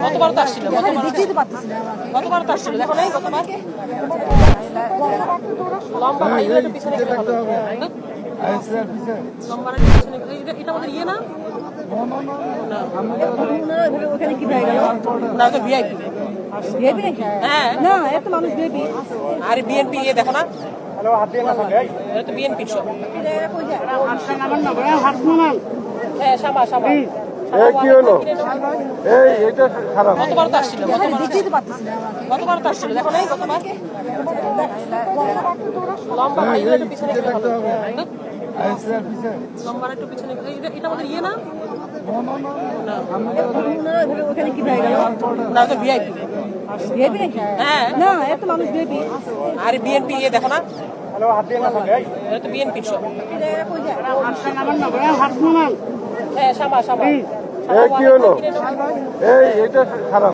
গতবার তো আসছিল, গতবার তো আসছিল, দেখো নাই গতবার লম্বা ভাইগুলো একটু পিছনে গেলে ভালো। লম্বা একটু পিছনে এটা আমাদের ইয়ে না, না তো ভিআইপি। হ্যাঁ না এত মানুষ বেবি আরে বিএনপি ইয়ে দেখো না, এটা তো বিএনপির সব। হ্যাঁ সামা সামা কি হলো? এটা খারাপ। গতবার তো আসছিল, গতবার তো আসছিল, দেখো নাই গতবার লম্বা ভাইগুলো একটু পিছনে গেলে ভালো। লম্বা একটু পিছনে এটা আমাদের ইয়ে না, না তো ভিআইপি। হ্যাঁ না এত মানুষ বেবি আরে বিএনপি ইয়ে দেখো না, এটা তো বিএনপির সব। হ্যাঁ সামা সামা কি হলো? এটা খারাপ।